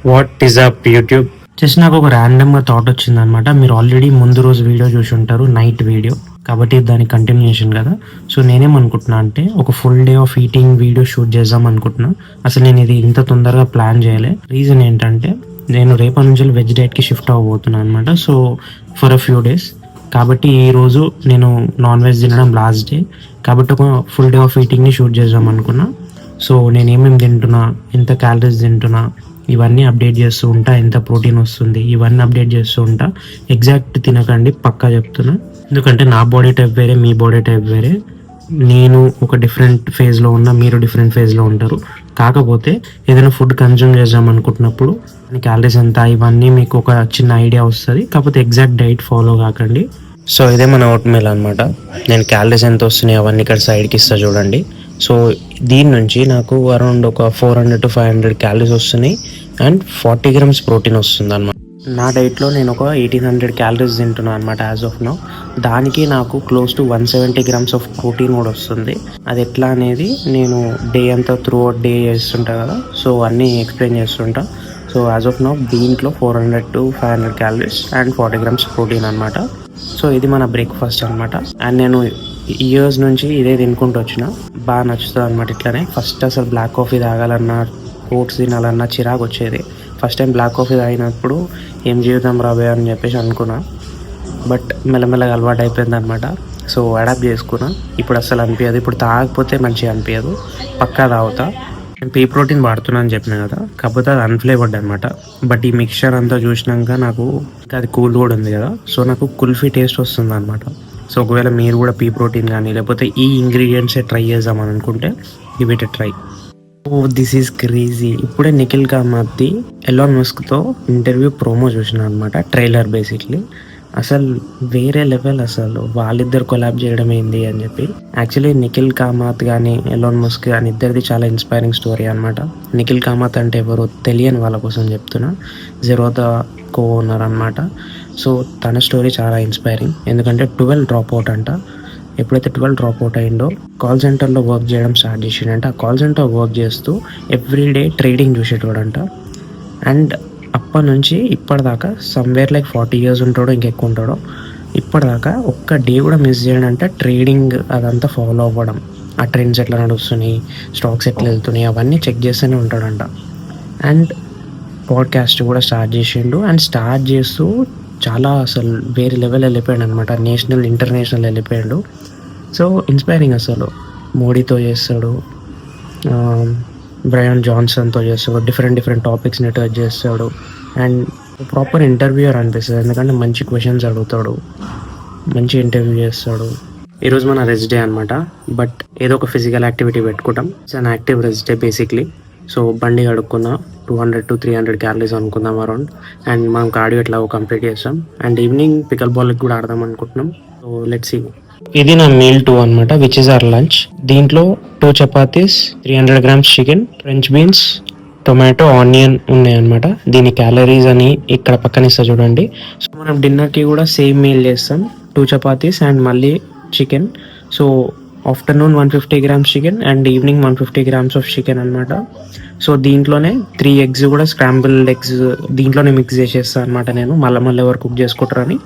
What is up YouTube? Just నాకు ఒక ర్యాండమ్గా థాట్ వచ్చింది అనమాట. మీరు ఆల్రెడీ ముందు రోజు వీడియో చూసి ఉంటారు, నైట్ వీడియో, కాబట్టి దాని కంటిన్యూషన్ కదా. సో నేనేమనుకుంటున్నా అంటే ఒక full day of eating video shoot చేద్దాం అనుకుంటున్నా. అసలు నేను ఇది ఇంత తొందరగా ప్లాన్ చేయలే. రీజన్ ఏంటంటే నేను రేపటి నుంచి వెజ్ డైట్కి షిఫ్ట్ అవ్వబోతున్నాను అనమాట. So for a few days, కాబట్టి ఈరోజు నేను నాన్ వెజ్ తినడం లాస్ట్ డే, కాబట్టి ఒక ఫుల్ డే ఆఫ్ ఈటింగ్ని షూట్ చేద్దాం అనుకున్నా. సో నేను ఏమేమి తింటున్నా, ఎంత క్యాలరీస్ తింటున్నా, ఇవన్నీ అప్డేట్ చేస్తూ ఉంటా. ఎంత ప్రోటీన్ వస్తుంది ఇవన్నీ అప్డేట్ చేస్తూ ఉంటా. ఎగ్జాక్ట్ తినకండి, పక్కా చెప్తున్నా. ఎందుకంటే నా బాడీ టైప్ వేరే, మీ బాడీ టైప్ వేరే. నేను ఒక డిఫరెంట్ ఫేజ్లో ఉన్నా, మీరు డిఫరెంట్ ఫేజ్లో ఉంటారు. కాకపోతే ఏదైనా ఫుడ్ కన్జ్యూమ్ చేద్దాం అనుకుంటున్నప్పుడు క్యాలరీస్ ఎంత, ఇవన్నీ మీకు ఒక చిన్న ఐడియా వస్తుంది. కాకపోతే ఎగ్జాక్ట్ డైట్ ఫాలో కాకండి. సో ఇదే మన ఓట్ మీల్ అనమాట. నేను క్యాలరీస్ ఎంత వస్తున్నాయి అవన్నీ ఇక్కడ సైడ్కి ఇస్తా చూడండి. సో దీని నుంచి నాకు అరౌండ్ ఒక 400 to 500 క్యాలరీస్ వస్తున్నాయి అండ్ 40 grams ప్రోటీన్ వస్తుంది అనమాట. నా డైట్లో నేను ఒక 1800 క్యాలరీస్ తింటున్నాను అనమాట యాజ్ ఆఫ్ నౌ. దానికి నాకు close to 170 grams of protein కూడా వస్తుంది. అది ఎట్లా అనేది నేను డే అంతా త్రూ అవుట్ డే చేస్తుంటా కదా, సో అన్నీ ఎక్స్ప్లెయిన్ చేస్తుంటా. సో యాజ్ ఆఫ్ నౌ దీంట్లో 400 to 500 calories and 40 grams protein అనమాట. సో ఇది మన బ్రేక్ఫాస్ట్ అనమాట. అండ్ నేను ఇయర్స్ నుంచి ఇదే తినుకుంటూ వచ్చిన, బాగా నచ్చుతుంది అనమాట. ఇట్లానే ఫస్ట్ అసలు బ్లాక్ కాఫీ తాగాలన్నా, ఓట్స్ తినాలన్నా చిరాకు వచ్చేది. ఫస్ట్ టైం బ్లాక్ కాఫీ తాగినప్పుడు ఏం జీవితం రాబోయే అని చెప్పేసి అనుకున్నా. బట్ మెల్లమెల్లగా అలవాటు అయిపోయింది అనమాట. సో అడాప్ట్ చేసుకున్నా. ఇప్పుడు అసలు అనిపించదు, ఇప్పుడు తాగకపోతే మంచిగా అనిపించదు, పక్కా తాగుతా. నేను పీ ప్రోటీన్ వాడుతున్నా అని చెప్పిన కదా, కాకపోతే అది అన్ఫ్లేవర్డ్ అనమాట. బట్ ఈ మిక్చర్ అంతా చూసినాక నాకు అది కూల్ కూడా ఉంది కదా, సో నాకు కుల్ఫీ టేస్ట్ వస్తుంది అనమాట. సో ఒకవేళ మీరు కూడా పీ ప్రోటీన్ కానీ లేకపోతే ఈ ఇంగ్రీడియంట్సే ట్రై చేద్దామని అనుకుంటే give it a try. Oh this is crazy. ఇప్పుడే నిఖిల్ కామత్ది ఎలాన్ మస్క్తో ఇంటర్వ్యూ ప్రోమో చూసిన అనమాట, ట్రైలర్ బేసిక్లీ. అసలు వేరే లెవెల్, అసలు వాళ్ళిద్దరు కొలాబ్ చేయడం ఏంది అని చెప్పి. యాక్చువల్లీ నిఖిల్ కామత్ కానీ ఎలాన్ మస్క్ కానీ ఇద్దరిది చాలా ఇన్స్పైరింగ్ స్టోరీ అనమాట. నిఖిల్ కామత్ అంటే ఎవరో తెలియని వాళ్ళ కోసం చెప్తున్నా, జెరోదా కో ఓనర్ అనమాట. సో తన స్టోరీ చాలా ఇన్స్పైరింగ్, ఎందుకంటే 12 డ్రాప్ అవుట్ అంట. ఎప్పుడైతే 12 డ్రాప్ అవుట్ అయిందో కాల్ సెంటర్లో వర్క్ చేయడం స్టార్ట్ చేసిండంట. ఆ కాల్ సెంటర్ వర్క్ చేస్తూ ఎవ్రీడే ట్రేడింగ్ చూసేటోడంట. అండ్ అప్పటి నుంచి ఇప్పటిదాకా సమ్వేర్ లైక్ 40 years ఉంటాడో ఇంకెక్కువ ఉంటాడో, ఇప్పటిదాకా ఒక్క డే కూడా మిస్ చేయడంట. ట్రేడింగ్ అదంతా ఫాలో అవ్వడం, ఆ ట్రెండ్స్ ఎట్లా నడుస్తున్నాయి, స్టాక్స్ ఎట్లా వెళ్తున్నాయి, అవన్నీ చెక్ చేస్తూనే ఉంటాడంట. అండ్ పాడ్కాస్ట్ కూడా స్టార్ట్ చేసిండు. అండ్ స్టార్ట్ చేస్తూ చాలా అసలు వేరే లెవెల్ వెళ్ళిపోయాడు అనమాట, నేషనల్ ఇంటర్నేషనల్ వెళ్ళిపోయాడు. సో ఇన్స్పైరింగ్ అసలు. మోడీతో చేస్తాడు, బ్రయాన్ జాన్సన్తో చేస్తాడు, డిఫరెంట్ టాపిక్స్ని టచ్ చేస్తాడు. అండ్ ప్రాపర్ ఇంటర్వ్యూయర్ అనిపిస్తుంది, ఎందుకంటే మంచి క్వశ్చన్స్ అడుగుతాడు, మంచి ఇంటర్వ్యూ చేస్తాడు. ఈరోజు మన రెస్ట్ డే అనమాట, బట్ ఏదో ఒక ఫిజికల్ యాక్టివిటీ పెట్టుకుంటాం. It's an active rest day basically. So బండి కడుక్కున్నా, 200 to 300 క్యాలరీస్ అనుకుందాం అరౌండ్. అండ్ మనం కార్డియో ఎట్లా కంప్లీట్ చేస్తాం. అండ్ ఈవినింగ్ పికల్ బాల్కి కూడా ఆడదాం అనుకుంటున్నాం. So let's see. ఇది నా మీల్ 2 అనమాట, విచ్ ఇస్ అవర్ లంచ్. దీంట్లో 2 chapatis, 300 grams chicken, French beans, tomato, onion ఉన్నాయన్నమాట. దీని క్యాలరీస్ అని ఇక్కడ పక్కన ఇస్తా చూడండి. సో మనం డిన్నర్కి కూడా సేమ్ మీల్ చేస్తాం, 2 చపాతీస్ అండ్ మళ్ళీ chicken. So afternoon 150 grams chicken and evening 150 grams of chicken అనమాట. సో దీంట్లోనే 3 eggs కూడా స్క్రాంబుల్డ్ ఎగ్స్ దీంట్లోనే మిక్స్ చేసేస్తాను అనమాట నేను, మళ్ళీ ఎవరు కుక్ చేసుకుంటారని.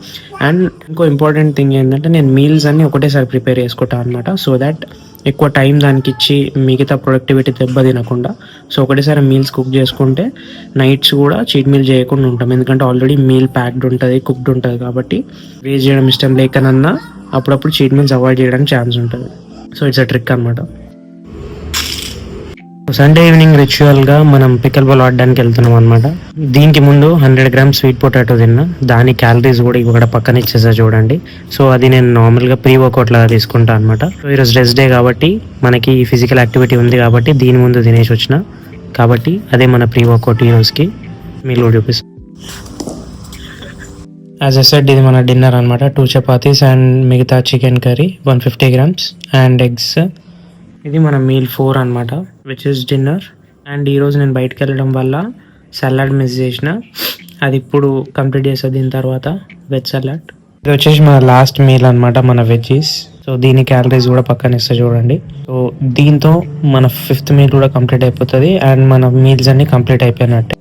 అండ్ ఇంకో ఇంపార్టెంట్ థింగ్ ఏంటంటే నేను మీల్స్ అన్ని ఒకటేసారి ప్రిపేర్ చేసుకుంటాను అనమాట, సో దాట్ ఎక్కువ టైం దానికి ఇచ్చి మిగతా ప్రొడక్టివిటీ దెబ్బ తినకుండా. సో ఒకటేసారి మీల్స్ కుక్ చేసుకుంటే నైట్స్ కూడా చీట్ మీల్ చేయకుండా ఉంటాం, ఎందుకంటే ఆల్రెడీ మీల్ ప్యాక్డ్ ఉంటుంది, కుక్డ్ ఉంటుంది. కాబట్టి వేస్ట్ చేయడం ఇష్టం లేకనన్నా అప్పుడప్పుడు చీట్ మీల్స్ అవాయిడ్ చేయడానికి ఛాన్స్ ఉంటుంది. సో ఇట్స్ అ ట్రిక్ అనమాట. సండే ఈవినింగ్ రిచువల్గా మనం పికల్ బాల్ ఆడడానికి వెళ్తున్నాం అనమాట. దీనికి ముందు 100 grams స్వీట్ పొటాటో తిన్నా, దాని క్యాలరీస్ కూడా ఇక్కడ పక్కన ఇచ్చేసా చూడండి. సో అది నేను నార్మల్గా ప్రీ వర్కౌట్ లాగా తీసుకుంటాను అనమాట. సో ఈరోజు రెస్ట్ డే కాబట్టి మనకి ఫిజికల్ యాక్టివిటీ ఉంది కాబట్టి దీని ముందు తినేసి వచ్చిన, కాబట్టి అదే మన ప్రీ వర్కౌట్ ఈ రోజుకి. మీరు చూపిస్తాను. యాజ్ ఎ సెడ్ ఇది మన డిన్నర్ అనమాట, 2 చపాతీస్ అండ్ మిగతా chicken curry 150 grams and eggs. ఇది మన మీల్ 4 అనమాట, విచ్ ఇస్ డిన్నర్. అండ్ ఈరోజు నేను బయటకు వెళ్ళడం వల్ల సలాడ్ మిస్ చేసిన, అది ఇప్పుడు కంప్లీట్ చేస్తా. దీని తర్వాత వెజ్ సలాడ్. ఇది వచ్చేసి మన లాస్ట్ మీల్ అనమాట, మన వెజ్జీస్. సో దీని క్యాలరీస్ కూడా పక్కన ఇస్తే చూడండి. సో దీంతో మన 5th మీల్ కూడా కంప్లీట్ అయిపోతుంది అండ్ మన మీల్స్ అన్నీ కంప్లీట్ అయిపోయినట్టే.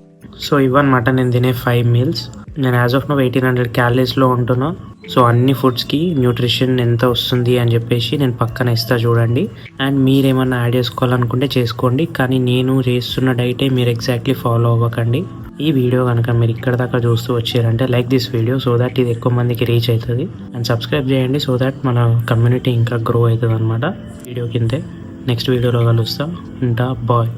సో ఇవన్నమాట నేను తినే 5 మీల్స్. నేను యాజ్ ఆఫ్ నో 1800 క్యాలరీస్లో ఉంటున్నా. సో అన్ని ఫుడ్స్కి న్యూట్రిషన్ ఎంత వస్తుంది అని చెప్పేసి నేను పక్కన ఇస్తా చూడండి. అండ్ మీరేమన్నా యాడ్ చేసుకోవాలనుకుంటే చేసుకోండి, కానీ నేను చేస్తున్న డైటే మీరు ఎగ్జాక్ట్లీ ఫాలో అవ్వకండి. ఈ వీడియో కనుక మీరు ఇక్కడ దాకా చూస్తూ వచ్చారంటే like this video so that ఇది ఎక్కువ మందికి రీచ్ అవుతుంది. అండ్ సబ్స్క్రైబ్ చేయండి సో దట్ మన కమ్యూనిటీ ఇంకా గ్రో అవుతుంది అనమాట. వీడియో కిందే నెక్స్ట్ వీడియోలో కలుస్తా. ఉంటా, బాయ్.